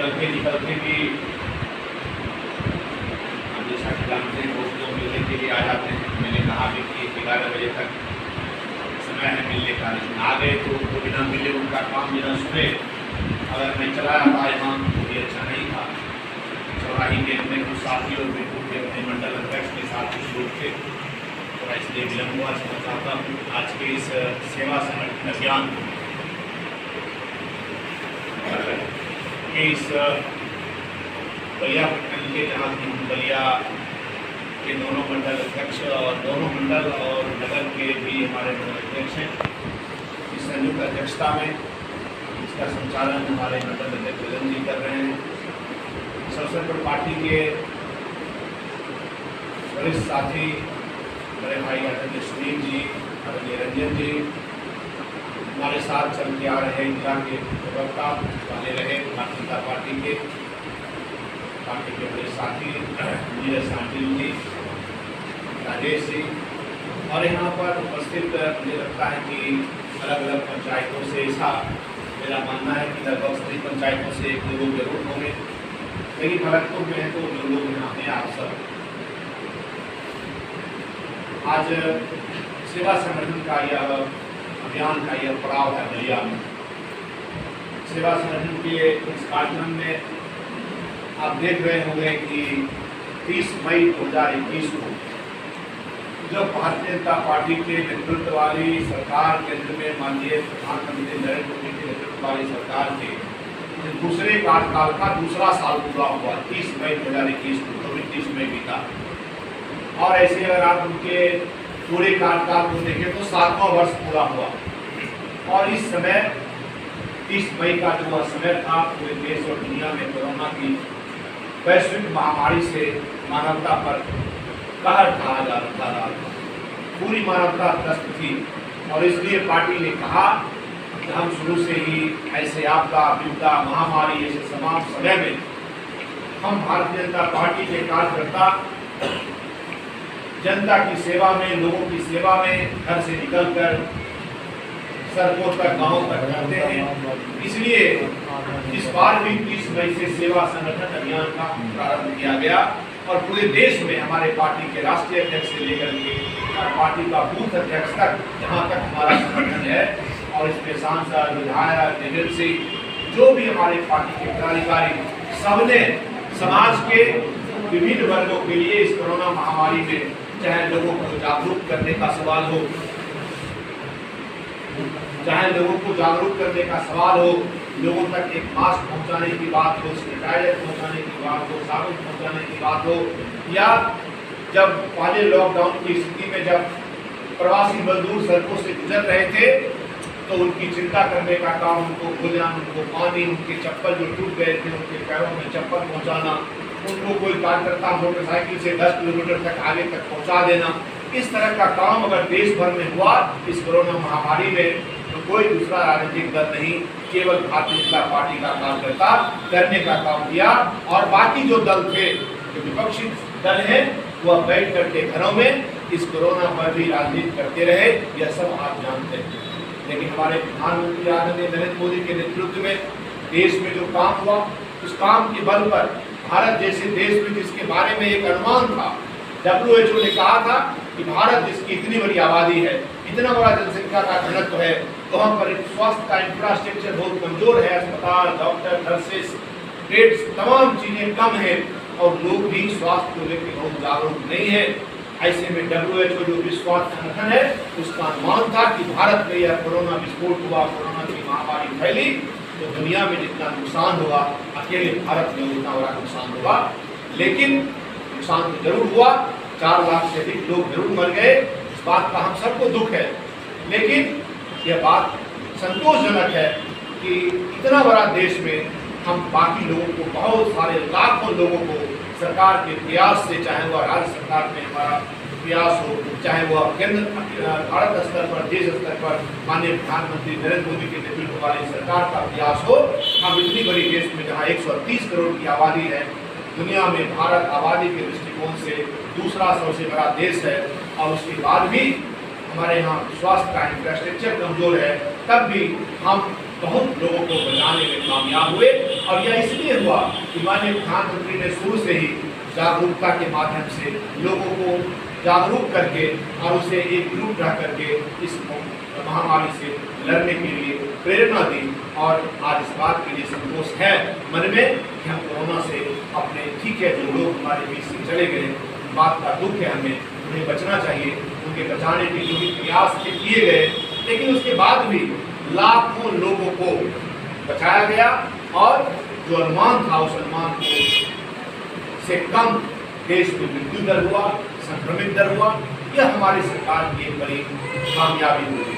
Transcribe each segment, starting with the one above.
निकल के भी हम जैसा कि जानते हैं दोस्त लोग मिलने के लिए आ जाते हैं। मैंने कहा भी कि 11 बजे तक समय है मिलने का, लेकिन आ गए तो बिना मिले उनका काम बिना सुने अगर मैं चला आता यहाँ तो ये अच्छा नहीं था। चौराही के अपने कुछ साथी और बिल्कुल के अपने मंडल अध्यक्ष के साथ कुछ लोग थे, थोड़ा इसलिए विलम्ब हुआ। मैं चाहता हूँ आज के इस सेवा संगठन अभियान के इस बलिया प्रखंड के जहाँ की बलिया के दोनों मंडल अध्यक्ष और दोनों मंडल और नगर के भी हमारे मंडल अध्यक्ष हैं, इस संयुक्त अध्यक्षता में इसका संचालन हमारे मंडल अध्यक्ष विजन जी कर रहे हैं। इस अवसर पर पार्टी के वरिष्ठ साथी बड़े भाई आदरणीय सुनील जी, आदरणीय रंजन जी हमारे साथ चल के आ रहे जिला के प्रवक्ता वाले रहे, भारतीय जनता पार्टी के बड़े साथी नीरज सांटिल जी, राजेश जी, और यहाँ पर उपस्थित मुझे लगता है कि अलग अलग पंचायतों से ऐसा मेरा मानना है कि लगभग सभी पंचायतों से एक दो लोग जरूर होंगे, लेकिन भरतपुर में है तो जो लोग यहाँ हैं आप सब। आज सेवा संगठन का यह अभियान का यह पड़ाव है बलिया में। सेवा संगठन के इस कार्यक्रम में आप देख रहे होंगे कि 30 मई 2021 को जब भारतीय जनता पार्टी के नेतृत्व वाली सरकार केंद्र में माननीय प्रधानमंत्री नरेंद्र मोदी के नेतृत्व वाली सरकार के दूसरे कार्यकाल का दूसरा साल पूरा हुआ 30 मई 2021 को, तो 30 मई बीता। और ऐसे अगर आप उनके पूरे कार्यकाल को देखें तो 7वां वर्ष पूरा हुआ। और इस समय 30 मई का जो समय था पूरे देश और दुनिया में कोरोना की वैश्विक महामारी से मानवता पर कहर ढाया जा रहा था, पूरी मानवता त्रस्त थी। और इसलिए पार्टी ने कहा कि हम शुरू से ही ऐसे आपदा विपदा महामारी ऐसे तमाम समय में हम भारतीय जनता पार्टी के कार्यकर्ता जनता की सेवा में, लोगों की सेवा में घर से निकलकर सड़कों तक गांवों तक करते हैं। इसलिए इस बार भी 30 मई से सेवा संगठन अभियान का प्रारंभ किया गया और पूरे देश में हमारे पार्टी के राष्ट्रीय अध्यक्ष से लेकर के पार्टी का बूथ अध्यक्ष तक जहां तक हमारा संगठन है और इसमें सांसद, विधायक, एमएलसी जो भी हमारे पार्टी के पदाधिकारी सबने समाज के विभिन्न वर्गों के लिए इस कोरोना महामारी में चाहे लोगों को जागरूक करने का सवाल हो, चाहे लोगों को जागरूक करने का सवाल हो, लोगों तक एक मास्क पहुंचाने की बात हो, सैनिटाइजर पहुंचाने की बात हो, साबुन पहुंचाने की बात हो, या जब पहले लॉकडाउन की स्थिति में जब प्रवासी मजदूर सड़कों से गुजर रहे थे तो उनकी चिंता करने का काम, उनको भोजन, उनको पानी, उनके चप्पल जो टूट गए थे उनके पैरों में चप्पल पहुँचाना, उनको कोई कार्यकर्ता मोटरसाइकिल से 10 किलोमीटर तक आगे तक पहुँचा देना, इस तरह का काम अगर देश भर में हुआ इस कोरोना महामारी में तो कोई दूसरा राजनीतिक दल नहीं, केवल भारतीय जनता पार्टी का कार्यकर्ता करने का काम किया। और बाकी जो दल थे, जो विपक्षी दल हैं, वह बैठ करके घरों में इस कोरोना पर भी राजनीति करते रहे, यह सब आप जानते हैं। लेकिन हमारे प्रधानमंत्री आदरणीय नरेंद्र मोदी के नेतृत्व में देश में जो काम हुआ, उस काम के बल पर भारत जैसे देश में जिसके बारे में एक अनुमान था, WHO ने कहा था कि भारत जिसकी इतनी बड़ी आबादी है, इतना बड़ा जनसंख्या का घनत्व है, तो हम पर स्वास्थ्य का इंफ्रास्ट्रक्चर बहुत कमजोर है, अस्पताल, डॉक्टर, नर्सेस, बेड्स, तमाम चीजें कम है और लोग भी स्वास्थ्य को लेकर बहुत जागरूक नहीं है। ऐसे में WHO जो विश्व संगठन है उसका अनुमान था कि भारत में यह कोरोना विस्फोट हुआ, कोरोना की महामारी फैली तो दुनिया में जितना नुकसान होगा अकेले भारत में उतना बड़ा नुकसान होगा। लेकिन नुकसान तो जरूर हुआ, 4 लाख से अधिक लोग जरूर मर गए, इस बात का हम सबको दुख है। लेकिन यह बात संतोषजनक है कि इतना बड़ा देश में हम बाकी लोगों को, बहुत सारे लाखों लोगों को सरकार के प्रयास से, चाहे वह राज्य सरकार में हमारा प्रयास हो, चाहे वह केंद्र भारत स्तर पर, देश स्तर पर माननीय प्रधानमंत्री नरेंद्र मोदी के नेतृत्व वाली सरकार का प्रयास हो, हम इतनी बड़ी देश में जहाँ 130 करोड़ की आबादी है, दुनिया में भारत आबादी के दृष्टिकोण से दूसरा सबसे बड़ा देश है और उसके बाद भी हमारे यहाँ स्वास्थ्य का इंफ्रास्ट्रक्चर कमजोर है, तब भी हम बहुत लोगों को बचाने में कामयाब हुए। और यह इसलिए हुआ कि माननीय प्रधानमंत्री ने शुरू से ही जागरूकता के माध्यम से लोगों को जागरूक करके और उसे एक ग्रुप रह करके इस महामारी से लड़ने के लिए प्रेरणा दी। और आज इस बात के लिए संतोष है मन में कि हम कोरोना से अपने, ठीक है जो लोग हमारे बीच से चले गए, बात का दुख है, हमें उन्हें बचना चाहिए, उनके बचाने के जो भी प्रयास किए गए, लेकिन उसके बाद भी लाखों लोगों को बचाया गया और जो अनुमान था उस अनुमान से कम देश में मृत्यु दर हुआ, संक्रमित दर हुआ। यह हमारी सरकार की एक बड़ी कामयाबी हुई।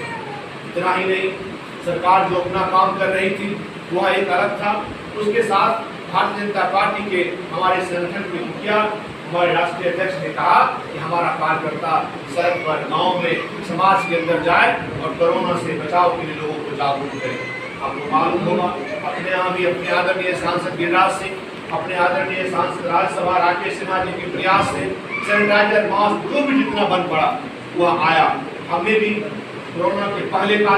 इतना ही नहीं, सरकार जो अपना काम कर रही थी वह एक अलग था, उसके साथ भारतीय जनता पार्टी के हमारे संगठन के मुखिया, हमारे राष्ट्रीय अध्यक्ष ने कहा कि हमारा कार्यकर्ता सड़क पर, गांव में, समाज के अंदर जाए और कोरोना से बचाव के लिए लोगों को जागरूक करें। आपको मालूम होगा, अपने यहाँ भी अपने आदरणीय सांसद गिरिराज सिंह, अपने आदरणीय सांसद राज्यसभा राकेश सिन्हा जी के प्रयास से सैनिटाइजर, मास्क जो भी जितना बन पड़ा वह आया। हमने भी कोरोना के पहले का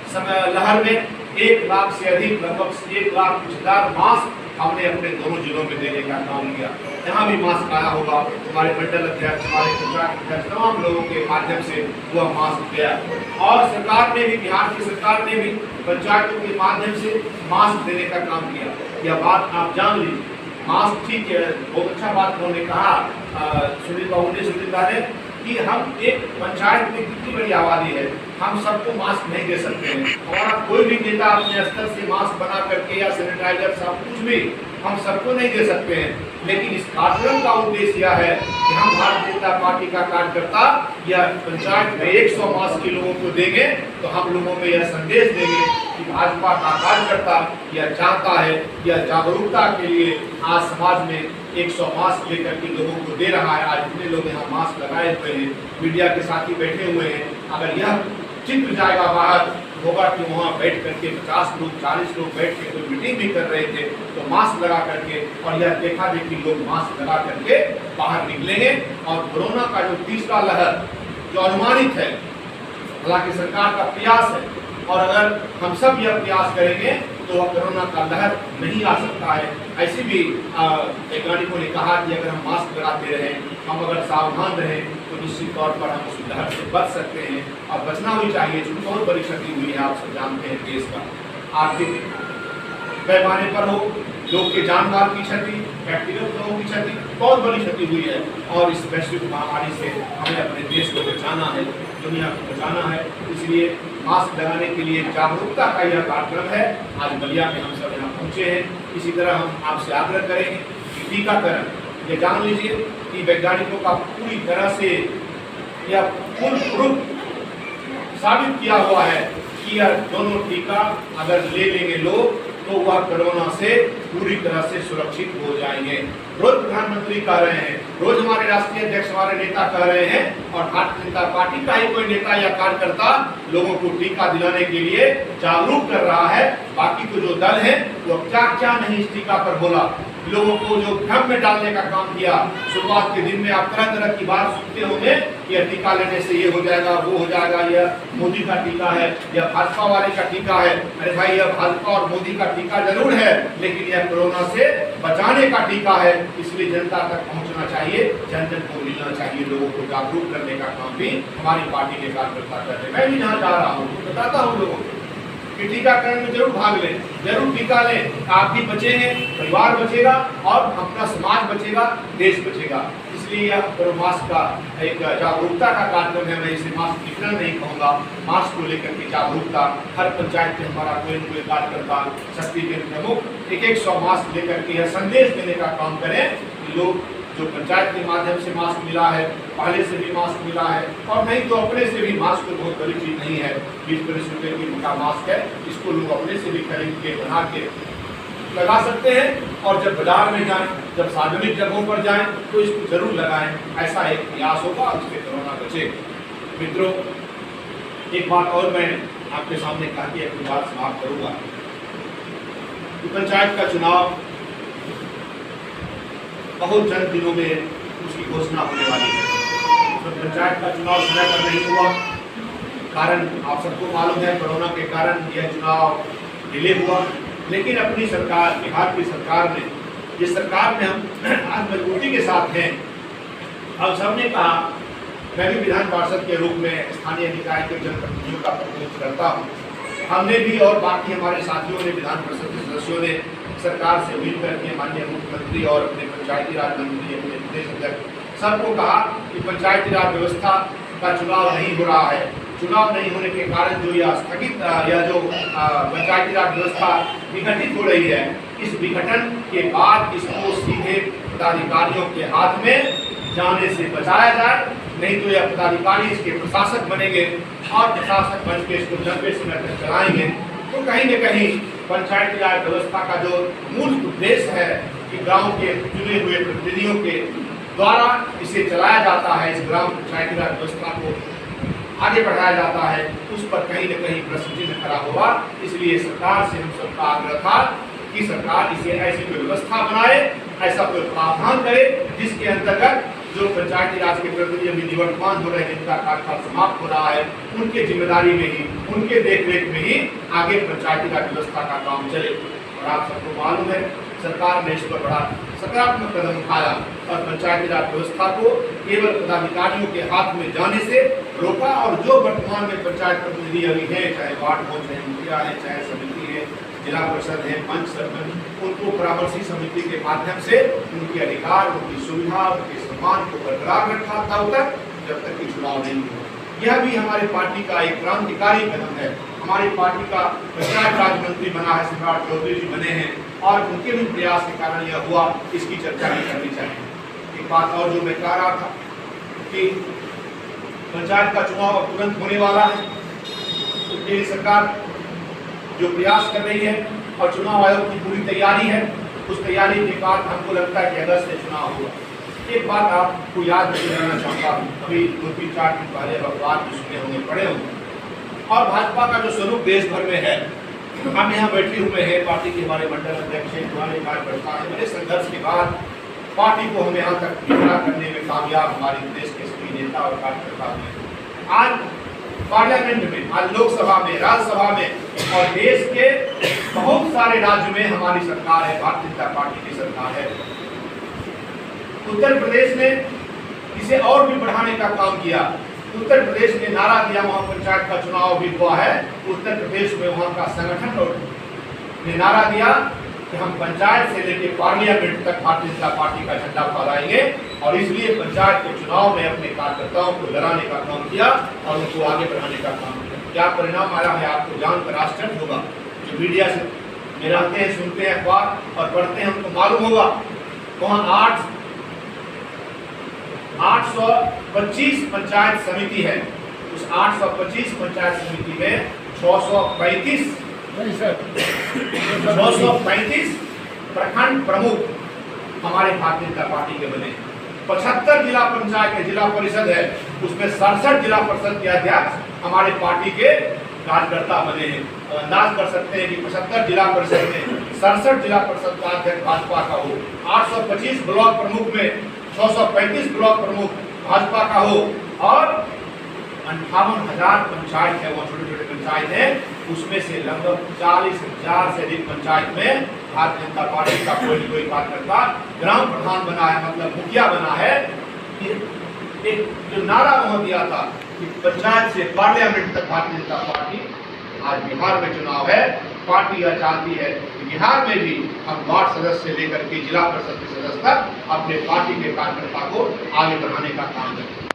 समय लहर में 1 लाख से अधिक, लगभग 1 लाख कुछ हजार मास्क हमने अपने दोनों जिलों में देने का काम किया। यहाँ भी मास्क आया होगा, हमारे मंडल अध्यक्ष, हमारे पंचायत अध्यक्ष, तमाम लोगों के माध्यम से वह मास्क गया। और सरकार ने भी, बिहार की सरकार ने भी पंचायतों के माध्यम से मास्क देने का काम किया। यह बात आप जान लीजिए, मास्क ठीक है, बहुत अच्छा बात उन्होंने कहा सुनील बाबू ने कि हम एक पंचायत में कितनी बड़ी आबादी है, हम सबको मास्क नहीं दे सकते हैं। हमारा कोई भी नेता अपने स्तर से मास्क बना करके या सैनिटाइजर सब कुछ भी हम सबको नहीं दे सकते हैं। लेकिन इस कार्यक्रम का उद्देश्य यह है कि हम भारतीय जनता पार्टी का कार्यकर्ता या पंचायत में 100 मास्क के लोगों को देंगे तो हम लोगों में यह संदेश देंगे कि भाजपा का कार्यकर्ता यह चाहता है, यह जागरूकता के लिए आज समाज में 100 मास्क लेकर के लोगों को दे रहा है। आज जितने लोग यहाँ मास्क लगाए हुए हैं, मीडिया के साथी बैठे हुए हैं, अगर यह चित्र जाएगा बाहर, होगा कि वहाँ बैठ करके 50 लोग 40 लोग बैठ के कोई मीटिंग भी कर रहे थे तो मास्क लगा करके, और यह देखा देखी लोग मास्क लगा करके बाहर निकलेंगे। और कोरोना का जो तीसरा लहर जो अनुमानित है, हालांकि सरकार का प्रयास है, और अगर हम सब यह प्रयास करेंगे तो कोरोना का लहर नहीं आ सकता है। ऐसे भी वैज्ञानिकों ने कहा कि अगर हम मास्क लगाते रहें, हम अगर सावधान रहें तो निश्चित तौर पर हम उस लहर से बच सकते हैं, और बचना भी चाहिए। क्योंकि बहुत बड़ी क्षति हुई है, आप सब जानते हैं, देश का आर्थिक पैमाने पर हो, लोग के जान माल की क्षति, व्यक्तिगत लोगों की क्षति, बहुत बड़ी क्षति हुई है। और इस वैश्विक महामारी से हमें अपने देश को बचाना है, दुनिया को बचाना है। इसलिए मास्क लगाने के लिए जागरूकता का यह कार्यक्रम है। आज बलिया में हम सब यहाँ पहुँचे हैं। इसी तरह हम आपसे आग्रह करेंगे कि टीकाकरण, ये जान लीजिए कि वैज्ञानिकों का पूरी तरह से यह फुल प्रूफ साबित किया हुआ है कि यह दोनों टीका अगर ले लेंगे लोग तो वह कोरोना से पूरी तरह से सुरक्षित हो जाएंगे। रोज प्रधानमंत्री कह रहे हैं, रोज हमारे राष्ट्रीय अध्यक्ष, हमारे नेता कह रहे हैं, और भारतीय जनता पार्टी का ही कोई नेता या कार्यकर्ता लोगों को टीका दिलाने के लिए जागरूक कर रहा है। बाकी तो जो दल है वो क्या क्या नहीं इस टीका पर बोला, लोगों को जो भ्रम में डालने का काम किया। शुरुआत के दिन में आप तरह तरह की बात सुनते होंगे कि यह टीका लेने से ये हो जाएगा, वो हो जाएगा, यह मोदी का टीका है, यह भाजपा वाले का टीका है। अरे भाई, यह भाजपा और मोदी का टीका जरूर है, लेकिन यह कोरोना से बचाने का टीका है। इसलिए जनता तक पहुंचना चाहिए, जन जन को मिलना चाहिए, लोगों को जागरूक करने का काम भी हमारी पार्टी के कार्यकर्ता करते हैं। मैं भी जहाँ जा रहा हूँ बताता हूँ लोगों को कि टीकाकरण में जरूर भाग लें, जरूर टीका लें। आप भी बचेंगे, परिवार बचेगा, और अपना समाज बचेगा, देश बचेगा। इसलिए यह मास्क का एक जागरूकता का कार्यक्रम है। मैं इसे मास्क वितरण नहीं कहूँगा, मास्क को लेकर के जागरूकता। हर पंचायत में हमारा कोई न कोई कार्यकर्ता, शक्ति के प्रमुख 100 मास्क लेकर के यह संदेश देने का काम करें कि लोग जो पंचायत के माध्यम से मास्क मिला है, पहले से भी मास्क मिला है, और नहीं तो अपने से भी, मास्क तो बहुत बड़ी चीज़ नहीं है, 20-25 रुपये की का मास्क है, इसको लोग अपने से भी खरीद के बना के लगा सकते हैं। और जब बाजार में जाएं, जब सार्वजनिक जगहों पर जाएं तो इसको जरूर लगाएं। ऐसा एक प्रयास होगा, उससे कोरोना बचेगा। मित्रों, एक बात और मैं आपके सामने कहा कि अपनी बात समाप्त करूँगा। पंचायत का चुनाव बहुत जल्द दिनों में उसकी घोषणा होने वाली है। तो पंचायत का चुनाव समय पर नहीं हुआ, कारण आप सबको मालूम है, कोरोना के कारण यह चुनाव डिले हुआ, लेकिन अपनी सरकार, बिहार की सरकार ने, जिस सरकार में हम आज मजबूती के साथ हैं, अब सबने कहा, मैं भी विधान पार्षद के रूप में स्थानीय निकाय के जनप्रतिनिधियों का प्रतिनिधित्व करता हूँ, हमने भी और बाकी हमारे साथियों ने, विधान परिषद के सदस्यों ने सरकार से मिल करके माननीय मुख्यमंत्री और अपने पंचायती राज मंत्री, अपने प्रदेश अध्यक्ष सबको कहा कि पंचायती राज व्यवस्था का चुनाव नहीं हो रहा है। चुनाव नहीं होने के कारण जो यह स्थगित या जो पंचायती राज व्यवस्था विघटित हो रही है, इस विघटन के बाद इसको सीधे पदाधिकारियों के हाथ में जाने से बचाया जाए, नहीं तो यह पदाधिकारी इसके प्रशासक बनेंगे और प्रशासक बन के इसको लंबे समय तक चलाएंगे, तो कहीं न कहीं पंचायती राज व्यवस्था का जो मूल उद्देश्य है कि गांव के चुने हुए प्रतिनिधियों के द्वारा इसे चलाया जाता है, इस ग्राम पंचायती राज व्यवस्था को आगे बढ़ाया जाता है, उस पर कहीं न कहीं प्रश्न चिन्ह खड़ा हुआ। इसलिए सरकार से हम सबका आग्रह था कि सरकार इसे ऐसी कोई व्यवस्था बनाए, ऐसा कोई प्रावधान करे जिसके अंतर्गत जो पंचायती राज के प्रतिनिधि अभी निवर्तमान हो रहे हैं, जिनका कार्यकाल समाप्त हो रहा है, उनके जिम्मेदारी में ही, उनके देखरेख में ही आगे पंचायती राज व्यवस्था का काम चले। और आप सबको मालूम है, सरकार ने इस पर बड़ा सकारात्मक कदम उठाया और पंचायती राज व्यवस्था को केवल पदाधिकारियों के हाथ में जाने से रोका, और जो वर्तमान में पंचायत प्रतिनिधि अभी हैं, चाहे वार्ड हो, चाहे मुखिया है, चाहे समिति है, जिला परिषद है, पंच सरपंच, उनको परामर्शी समिति के माध्यम से उनके अधिकार, उनकी सुविधा, उनके सम्मान को बरकरार रखा तब तक जब तक कि चुनाव नहीं हुआ। यह भी हमारी पार्टी का एक क्रांतिकारी कदम है। हमारी पार्टी का पंचायत राज मंत्री बना है, सम्राट चौधरी जी बने हैं, और उनके भी प्रयास के कारण यह हुआ, इसकी चर्चा भी करनी चाहिए। एक बात और जो मैं कह रहा था कि पंचायत का चुनाव तुरंत होने वाला है, उसके लिए सरकार जो प्रयास कर रही है और चुनाव आयोग की पूरी तैयारी है, उस तैयारी के बाद हमको लगता है कि अगस्त में चुनाव होगा। एक बात आपको याद दिलाना चाहता हूँ, अभी 2-3-4 दिन पहले अखबार में सुने होंगे, पढ़े होंगे, और भाजपा का जो स्वरूप देश भर में है, हम यहाँ बैठे हुए हैं, पार्टी के हमारे मंडल अध्यक्ष हैं, हमारे कार्यकर्ता हैं, बड़े संघर्ष के बाद पार्टी को हम यहाँ तक खड़ा करने में कामयाब हमारे देश के सभी नेता और कार्यकर्ता हुए। आज पार्लियामेंट में, आज लोकसभा में, राज्यसभा में और देश के बहुत सारे राज्यों में हमारी सरकार है, भारतीय जनता पार्टी की सरकार है। उत्तर प्रदेश ने इसे और भी बढ़ाने का काम किया। उत्तर प्रदेश ने नारा दिया, वहां पंचायत का चुनाव भी हुआ है, उत्तर प्रदेश में वहां का संगठन ने नारा दिया कि हम पंचायत से लेकर पार्लियामेंट तक भारतीय जनता पार्टी का झंडा फहराएंगे, और इसलिए पंचायत के चुनाव में अपने कार्यकर्ताओं को लड़ाने का काम किया और उनको आगे बढ़ाने का काम किया। क्या परिणाम आया है आपको जानकर आश्चर्य होगा। जो मीडिया से में रहते हैं, सुनते हैं अखबार और पढ़ते हैं, उनको मालूम होगा वहाँ 825 पंचायत समिति है। उस 825 पंचायत समिति में 635 प्रखंड प्रमुख हमारे भारतीय जनता पार्टी के बने। 75 जिला पंचायत के जिला परिषद है, उसमें 67 जिला परिषद के अध्यक्ष हमारे पार्टी के कार्यकर्ता बने हैं। और अंदाज कर सकते हैं कि 75 जिला परिषद में 67 जिला परिषद का अध्यक्ष भाजपा का हो, 825 ब्लॉक प्रमुख में 635 ब्लॉक प्रमुख भाजपा का हो, और 58,000 पंचायत है, वो छोटे छोटे पंचायत है, उसमें से लगभग 40,000 से अधिक पंचायत में भारतीय जनता पार्टी का कोई कार्यकर्ता ग्राम प्रधान बना है, मतलब मुखिया बना है। एक जो नारा वहां दिया था कि पंचायत से पार्लियामेंट तक भारतीय जनता पार्टी, आज बिहार में चुनाव है, पार्टी यह चाहती है कि बिहार में भी हम वार्ड सदस्य से लेकर के जिला परिषद के सदस्य तक अपने पार्टी के कार्यकर्ता को आगे बढ़ाने का काम करें।